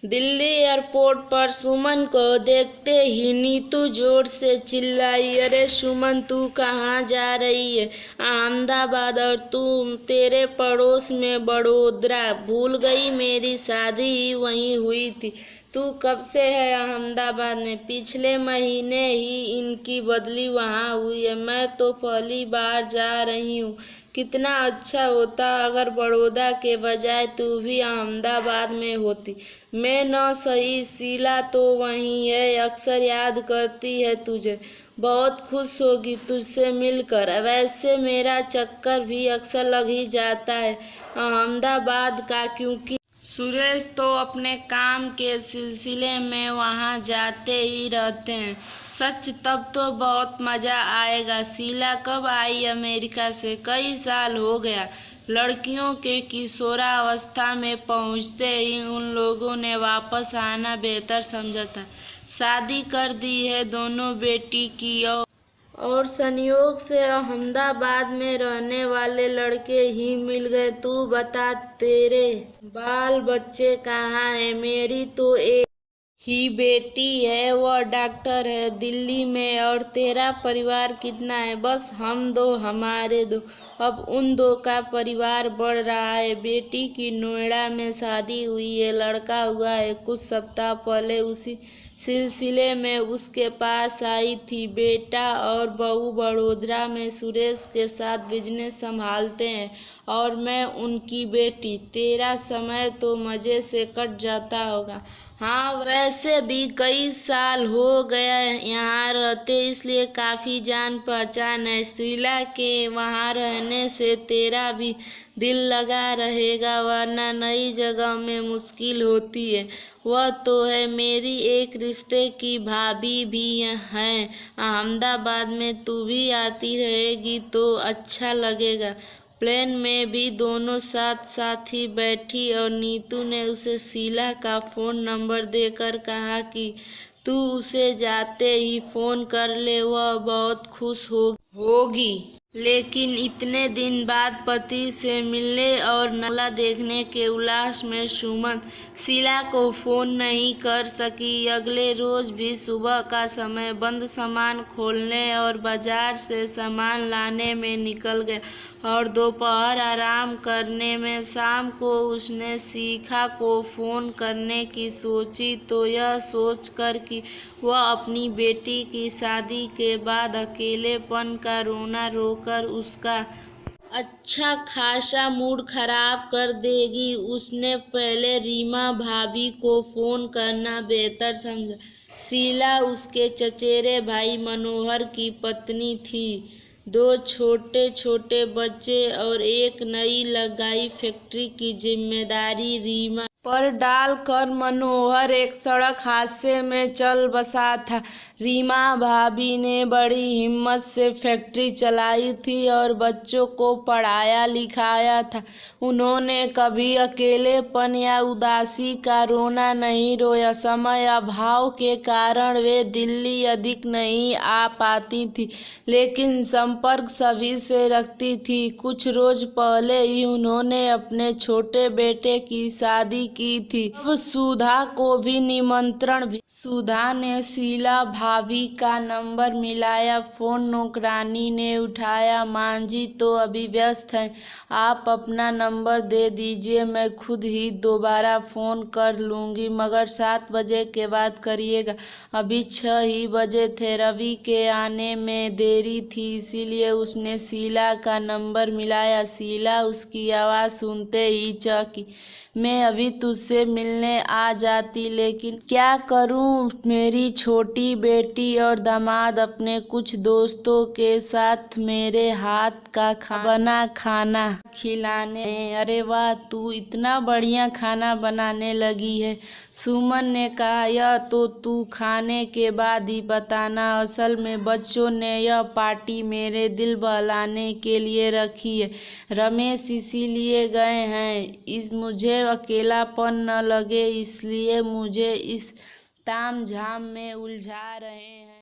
Delhi airport पर सुमन को देखते ही नीतू जोर से चिल्लाई, अरे सुमन, तू कहाँ जा रही है? अहमदाबाद, और तेरे पड़ोस में बड़ोदरा। भूल गई मेरी शादी ही वहीं हुई थी। तू कब से है अहमदाबाद में? पिछले महीने ही इनकी बदली वहाँ हुई है। मैं तो पहली बार जा रही हूँ। कितना अच्छा होता अगर बड़ौदा के बजाय तू भी अहमदाबाद में होती। मैं न सही, शीला तो वहीं है, अक्सर याद करती है तुझे। बहुत खुश होगी तुझसे मिलकर। वैसे मेरा चक्कर भी अक्सर लग ही जाता है अहमदाबाद का, क्योंकि सुरेश तो अपने काम के सिलसिले में वहाँ जाते ही रहते हैं। सच, तब तो बहुत मजा आएगा। शीला कब आई अमेरिका से? कई साल हो गया। लड़कियों के किशोरावस्था में पहुँचते ही उन लोगों ने वापस आना बेहतर समझा था। शादी कर दी है दोनों बेटी की, और संयोग से अहमदाबाद में रहने वाले लड़के ही मिल गए। तू बता, तेरे बाल बच्चे कहाँ हैं? मेरी तो एक ही बेटी है, वह डॉक्टर है दिल्ली में। और तेरा परिवार कितना है? बस हम दो, हमारे दो। अब उन दो का परिवार बढ़ रहा है। बेटी की नोएडा में शादी हुई है, लड़का हुआ है कुछ सप्ताह पहले। उसी सिलसिले में उसके पास आई थी। बेटा और बहू बड़ोदरा में सुरेश के साथ बिजनेस संभालते हैं, और मैं उनकी बेटी। तेरा समय तो मजे से कट जाता होगा। हाँ, वैसे भी कई साल हो गया यहाँ रहते, इसलिए काफी जान पहचान है। शीला के वहाँ रहने से तेरा भी दिल लगा रहेगा, वरना नई जगह में मुश्किल होती है। वह तो है, मेरी एक रिश्ते की भाभी भी हैं अहमदाबाद में। तू भी आती रहेगी तो अच्छा लगेगा। प्लेन में भी दोनों साथ साथ ही बैठी, और नीतू ने उसे शीला का फोन नंबर देकर कहा कि तू उसे जाते ही फोन कर ले, वह बहुत खुश होगी। लेकिन इतने दिन बाद पति से मिलने और नला देखने के उल्लास में सुमन शीला को फोन नहीं कर सकी। अगले रोज भी सुबह का समय बंद सामान खोलने और बाजार से सामान लाने में निकल गया, और दोपहर आराम करने में। शाम को उसने शिखा को फोन करने की सोची, तो यह सोचकर कि वह अपनी बेटी की शादी के बाद अकेलेपन का रोना रोकर उसका अच्छा खासा मूड खराब कर देगी, उसने पहले रीमा भाभी को फोन करना बेहतर समझा। शीला उसके चचेरे भाई मनोहर की पत्नी थी। दो छोटे छोटे बच्चे और एक नई लगाई फैक्ट्री की जिम्मेदारी रीमा पर डालकर मनोहर एक सड़क हादसे में चल बसा था। रीमा भाभी ने बड़ी हिम्मत से फैक्ट्री चलाई थी और बच्चों को पढ़ाया लिखाया था। उन्होंने कभी अकेलेपन या उदासी का रोना नहीं रोया। समय अभाव के कारण वे दिल्ली अधिक नहीं आ पाती थी, लेकिन संपर्क सभी से रखती थी। कुछ रोज पहले ही उन्होंने अपने छोटे बेटे की शादी की थी। अब सुधा को भी निमंत्रण भी। सुधा ने शीला भाभी का नंबर मिलाया। फोन नौकरानी ने उठाया। मांझी तो अभी व्यस्त हैं, आप अपना नंबर दे दीजिए, मैं खुद ही दोबारा फोन कर लूँगी, मगर 7 बजे के बाद करिएगा। अभी 6 ही बजे थे। रवि के आने में देरी थी, इसीलिए उसने शीला का नंबर मिलाया। शीला उसकी आवाज़ सुनते ही चौंकी। मैं अभी तुझसे मिलने आ जाती, लेकिन क्या करूं, मेरी छोटी बेटी और दामाद अपने कुछ दोस्तों के साथ मेरे हाथ का बना खाना खिलाने। अरे वाह, तू इतना बढ़िया खाना बनाने लगी है। सुमन ने कहा, यह तो तू खाने के बाद ही बताना। असल में बच्चों ने यह पार्टी मेरे दिल बहलाने के लिए रखी है। रमेश इसीलिए गए हैं, मुझे अकेलापन न लगे, इसलिए मुझे इस तामझाम में उलझा रहे हैं।